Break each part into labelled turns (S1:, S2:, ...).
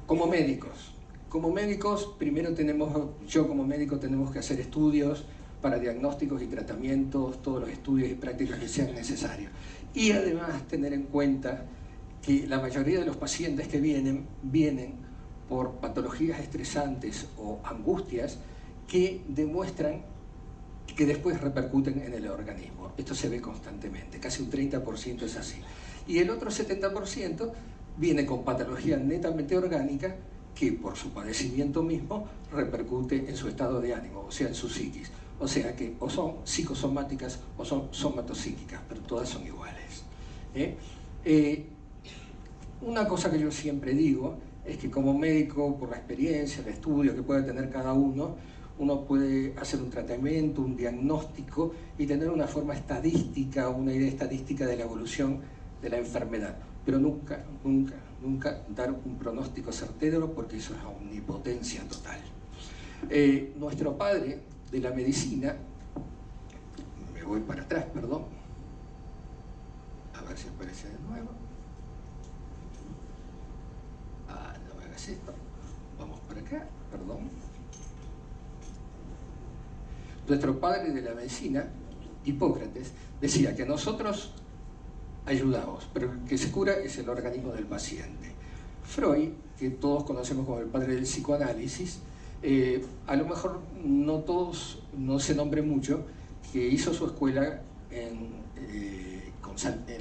S1: Como médicos, primero yo como médico tenemos que hacer estudios para diagnósticos y tratamientos, todos los estudios y prácticas que sean necesarios. Y además tener en cuenta que la mayoría de los pacientes que vienen por patologías estresantes o angustias que demuestran que después repercuten en el organismo. Esto se ve constantemente, casi un 30% es así. Y el otro 70% viene con patología netamente orgánica que por su padecimiento mismo repercute en su estado de ánimo, o sea, en su psiquis. O sea que o son psicosomáticas o son somatopsíquicas, pero todas son iguales. Una cosa que yo siempre digo es que como médico, por la experiencia, el estudio que puede tener cada uno puede hacer un tratamiento, un diagnóstico y tener una forma estadística, una idea estadística de la evolución de la enfermedad, pero nunca dar un pronóstico certero, porque eso es omnipotencia total. Nuestro padre de la medicina, me voy para atrás, perdón, a ver si aparece de nuevo. No me hagas esto, vamos para acá, perdón. Nuestro padre de la medicina, Hipócrates, decía que nosotros ayudamos, pero el que se cura es el organismo del paciente. Freud, que todos conocemos como el padre del psicoanálisis, a lo mejor no se nombre mucho, que hizo su escuela en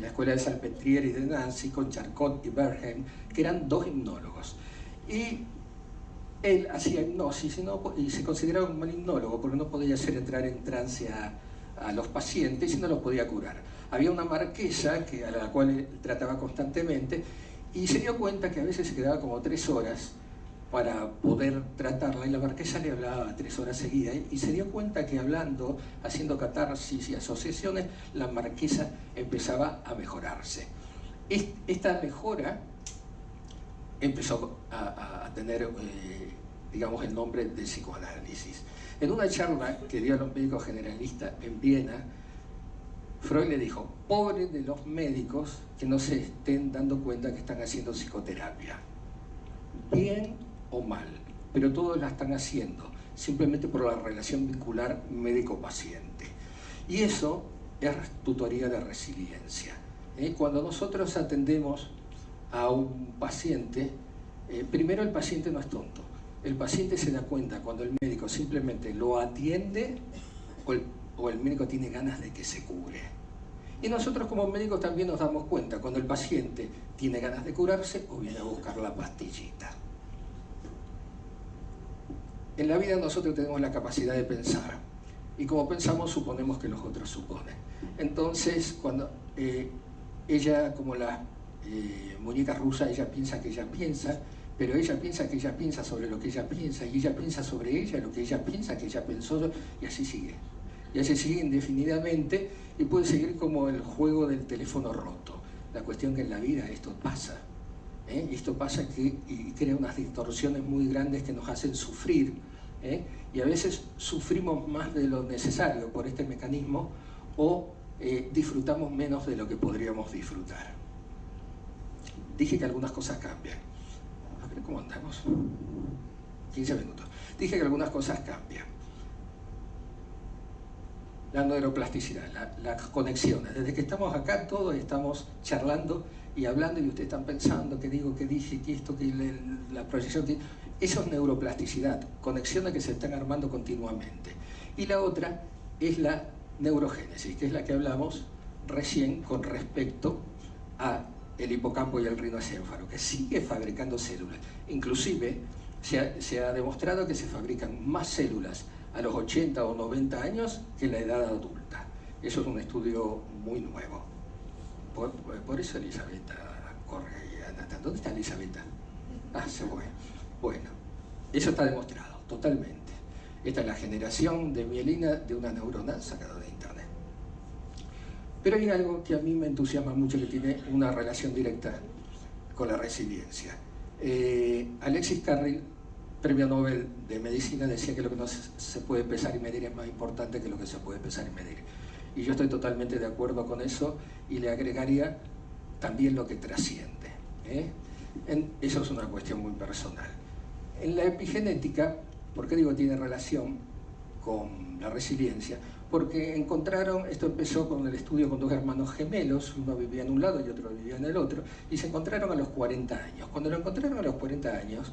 S1: la escuela de Salpêtrière y de Nancy, con Charcot y Bernheim, que eran dos hipnólogos. Y él hacía hipnosis y se consideraba un mal hipnólogo porque no podía hacer entrar en trance a los pacientes y no los podía curar. Había una marquesa a la cual él trataba constantemente y se dio cuenta que a veces se quedaba como 3 horas para poder tratarla, y la marquesa le hablaba 3 horas seguidas, y se dio cuenta que hablando, haciendo catarsis y asociaciones, la marquesa empezaba a mejorarse. Esta mejora empezó a tener, digamos, el nombre de psicoanálisis. En una charla que dio a los médicos generalistas en Viena, Freud le dijo: pobre de los médicos que no se estén dando cuenta que están haciendo psicoterapia, bien o mal, pero todos la están haciendo, simplemente por la relación vincular médico-paciente. Y eso es tutoría de resiliencia. Cuando nosotros atendemos a un paciente, primero el paciente no es tonto. El paciente se da cuenta cuando el médico simplemente lo atiende o el médico tiene ganas de que se cure. Y nosotros como médicos también nos damos cuenta cuando el paciente tiene ganas de curarse o viene a buscar la pastillita. En la vida nosotros tenemos la capacidad de pensar, y como pensamos suponemos que los otros suponen. Entonces, cuando ella, como la muñeca rusa, ella piensa que ella piensa, pero ella piensa que ella piensa sobre lo que ella piensa, y ella piensa sobre ella lo que ella piensa que ella pensó, y así sigue. Y así sigue indefinidamente, y puede seguir como el juego del teléfono roto. La cuestión que en la vida esto pasa. Esto pasa y crea unas distorsiones muy grandes que nos hacen sufrir, y a veces sufrimos más de lo necesario por este mecanismo, o disfrutamos menos de lo que podríamos disfrutar. Dije que algunas cosas cambian. A ver cómo andamos. 15 minutos. Dije que algunas cosas cambian. La neuroplasticidad, las conexiones. Desde que estamos acá todos estamos charlando y hablando, y ustedes están pensando qué digo, qué dije, qué esto, qué la proyección. Eso es neuroplasticidad, conexiones que se están armando continuamente. Y la otra es la neurogénesis, que es la que hablamos recién con respecto a el hipocampo y el rinoencéfalo, que sigue fabricando células. Inclusive se ha demostrado que se fabrican más células a los 80 o 90 años que en la edad adulta. Eso es un estudio muy nuevo. Por eso Elisabetta corre y anda. ¿Dónde está Elisabetta? Se fue. Bueno, eso está demostrado totalmente. Esta es la generación de mielina de una neurona sacada de internet. Pero hay algo que a mí me entusiasma mucho, que tiene una relación directa con la resiliencia. Alexis Carrel, premio Nobel de Medicina, decía que lo que no se puede pesar y medir es más importante que lo que se puede pesar y medir. Y yo estoy totalmente de acuerdo con eso, y le agregaría también lo que trasciende. Eso es una cuestión muy personal. En la epigenética, ¿por qué digo tiene relación con la resiliencia? Porque encontraron, esto empezó con el estudio con dos hermanos gemelos, uno vivía en un lado y otro vivía en el otro, y se encontraron a los 40 años. Cuando lo encontraron a los 40 años,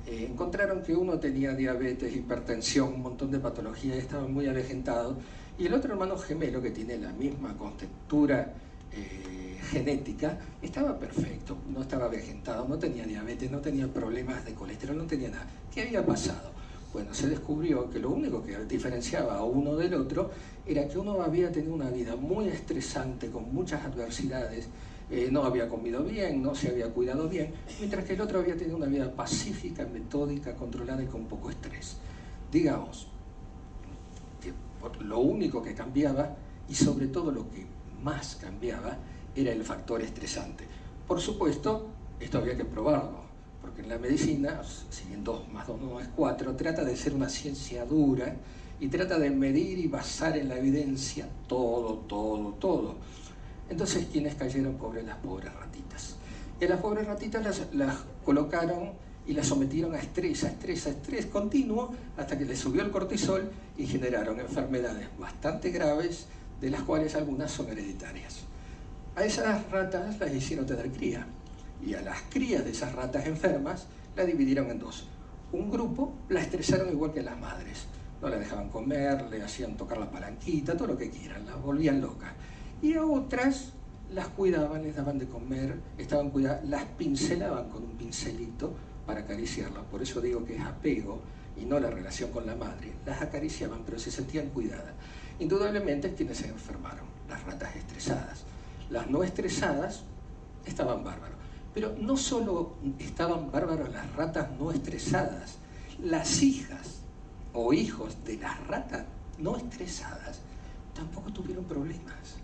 S1: encontraron que uno tenía diabetes, hipertensión, un montón de patologías, estaba muy avejentado, y el otro hermano gemelo, que tiene la misma contextura genética, estaba perfecto, no estaba avejentado, no tenía diabetes, no tenía problemas de colesterol, no tenía nada. ¿Qué había pasado? Bueno, se descubrió que lo único que diferenciaba a uno del otro era que uno había tenido una vida muy estresante, con muchas adversidades, no había comido bien, no se había cuidado bien, mientras que el otro había tenido una vida pacífica, metódica, controlada y con poco estrés. Digamos que lo único que cambiaba, y sobre todo lo que más cambiaba, era el factor estresante. Por supuesto, esto había que probarlo, porque en la medicina, si bien 2 más 2 no es 4, trata de ser una ciencia dura y trata de medir y basar en la evidencia todo. Entonces, ¿quiénes cayeron? Las pobres ratitas. Y a las pobres ratitas las colocaron y las sometieron a estrés continuo, hasta que les subió el cortisol y generaron enfermedades bastante graves, de las cuales algunas son hereditarias. A esas ratas las hicieron tener cría, y a las crías de esas ratas enfermas la dividieron en dos. Un grupo la estresaron igual que las madres, no la dejaban comer, le hacían tocar la palanquita, todo lo que quieran, las volvían locas. Y a otras las cuidaban, les daban de comer, estaban cuidadas, las pincelaban con un pincelito para acariciarlas. Por eso digo que es apego y no la relación con la madre. Las acariciaban, pero se sentían cuidadas. Indudablemente, quienes se enfermaron, las ratas estresadas. Las no estresadas estaban bárbaros. Pero no solo estaban bárbaros las ratas no estresadas, las hijas o hijos de las ratas no estresadas tampoco tuvieron problemas.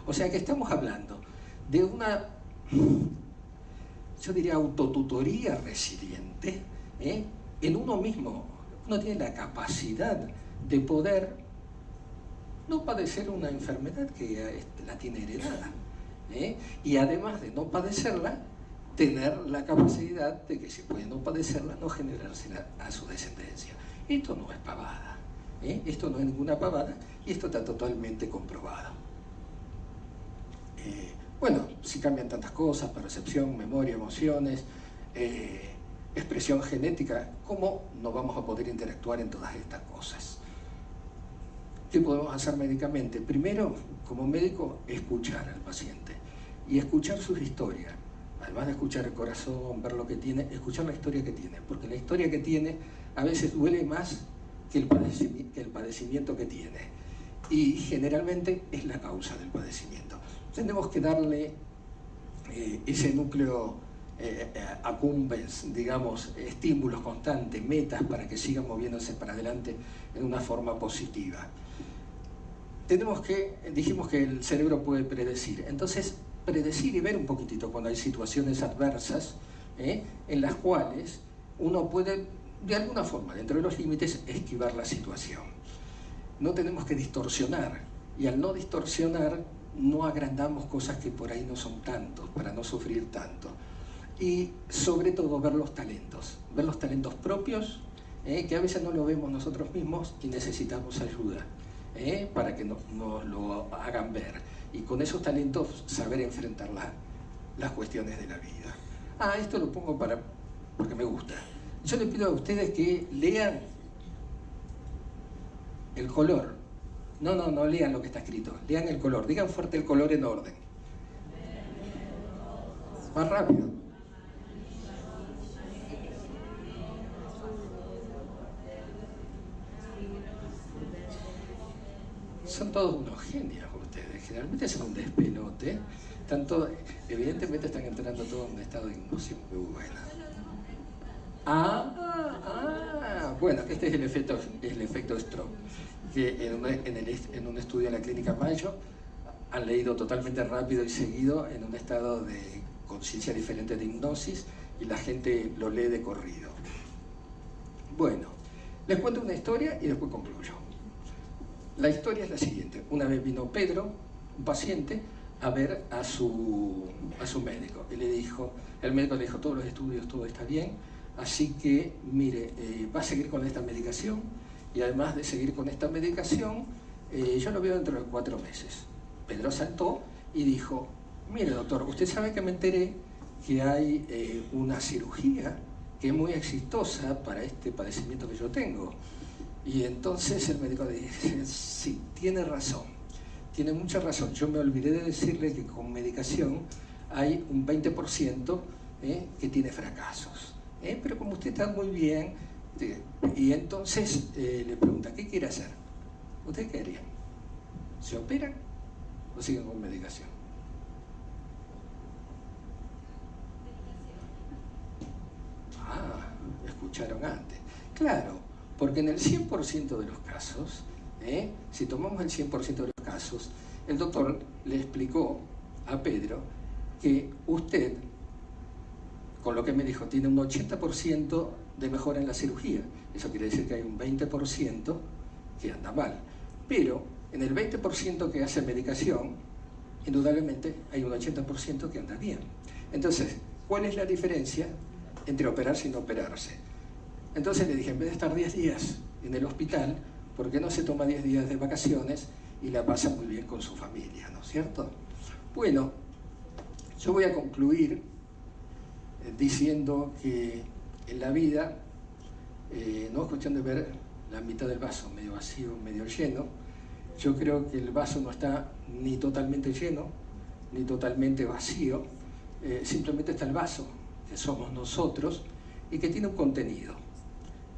S1: O sea que estamos hablando de una, yo diría, autotutoría resiliente, en uno mismo. Uno tiene la capacidad de poder no padecer una enfermedad que la tiene heredada, y además de no padecerla, tener la capacidad de que si puede no padecerla, no generársela a su descendencia. Esto no es pavada, esto no es ninguna pavada, y esto está totalmente comprobado. Bueno, si cambian tantas cosas, percepción, memoria, emociones, expresión genética, ¿cómo no vamos a poder interactuar en todas estas cosas? ¿Qué podemos hacer médicamente? Primero, como médico, escuchar al paciente y escuchar sus historias. Además de escuchar el corazón, ver lo que tiene, escuchar la historia que tiene, porque la historia que tiene a veces duele más que el padecimiento que tiene, y generalmente es la causa del padecimiento. Tenemos que darle ese núcleo accumbens, digamos, estímulos constantes, metas para que sigan moviéndose para adelante en una forma positiva. Dijimos que el cerebro puede predecir, entonces predecir y ver un poquitito cuando hay situaciones adversas, en las cuales uno puede, de alguna forma, dentro de los límites, esquivar la situación. No tenemos que distorsionar, y al no distorsionar, no agrandamos cosas que por ahí no son tantos, para no sufrir tanto. Y sobre todo ver los talentos propios, que a veces no lo vemos nosotros mismos y necesitamos ayuda, para que nos lo hagan ver. Y con esos talentos saber enfrentar las cuestiones de la vida. Esto lo pongo porque me gusta. Yo le pido a ustedes que lean el color. No lean lo que está escrito, lean el color, digan fuerte el color en orden. Más rápido. Son todos unos genios ustedes, generalmente son un despelote, evidentemente están entrando todos en un estado de hipnosis muy bueno. Bueno, este es el efecto Stroop, que en un estudio en la clínica Mayo han leído totalmente rápido y seguido en un estado de conciencia diferente de hipnosis, y la gente lo lee de corrido. Bueno, les cuento una historia y después concluyo. La historia es la siguiente. Una vez vino Pedro, un paciente, a ver a su médico. Y el médico le dijo, todos los estudios, todo está bien, así que, mire, va a seguir con esta medicación, y además de seguir con esta medicación, yo lo veo dentro de 4 meses. Pedro saltó y dijo, mire doctor, usted sabe que me enteré que hay una cirugía que es muy exitosa para este padecimiento que yo tengo. Y entonces el médico le dice, sí, tiene razón, tiene mucha razón. Yo me olvidé de decirle que con medicación hay un 20% que tiene fracasos. Pero como usted está muy bien, y entonces le pregunta, ¿qué quiere hacer? ¿Usted qué haría? ¿Se operan o siguen con medicación? Ah, escucharon antes. Claro, porque en el 100% de los casos, si tomamos el 100% de los casos, el doctor le explicó a Pedro que usted, con lo que me dijo, tiene un 80% de mejora en la cirugía. Eso quiere decir que hay un 20% que anda mal. Pero en el 20% que hace medicación, indudablemente hay un 80% que anda bien. Entonces, ¿cuál es la diferencia entre operarse y no operarse? Entonces le dije, en vez de estar 10 días en el hospital, ¿por qué no se toma 10 días de vacaciones y la pasa muy bien con su familia, ¿no es cierto? Bueno, yo voy a concluir diciendo que en la vida no es cuestión de ver la mitad del vaso, medio vacío, medio lleno. Yo creo que el vaso no está ni totalmente lleno, ni totalmente vacío, simplemente está el vaso, que somos nosotros, y que tiene un contenido.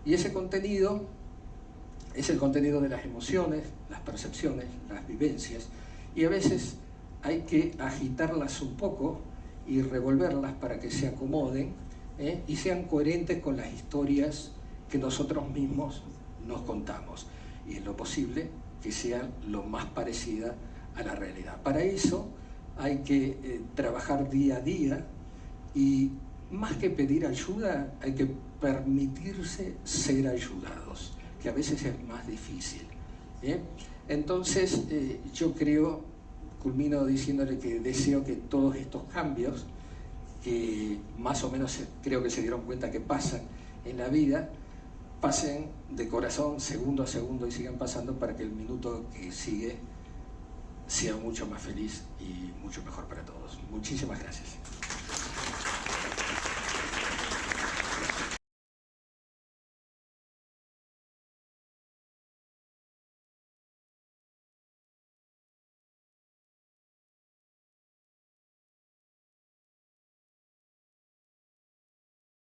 S1: Y ese contenido es el contenido de las emociones, las percepciones, las vivencias, y a veces hay que agitarlas un poco y revolverlas para que se acomoden y sean coherentes con las historias que nosotros mismos nos contamos, y en lo posible que sean lo más parecida a la realidad. Para eso hay que trabajar día a día, y más que pedir ayuda, hay que permitirse ser ayudados, que a veces es más difícil. Entonces, yo culmino diciéndole que deseo que todos estos cambios, que más o menos creo que se dieron cuenta que pasan en la vida, pasen de corazón, segundo a segundo, y sigan pasando para que el minuto que sigue sea mucho más feliz y mucho mejor para todos. Muchísimas gracias.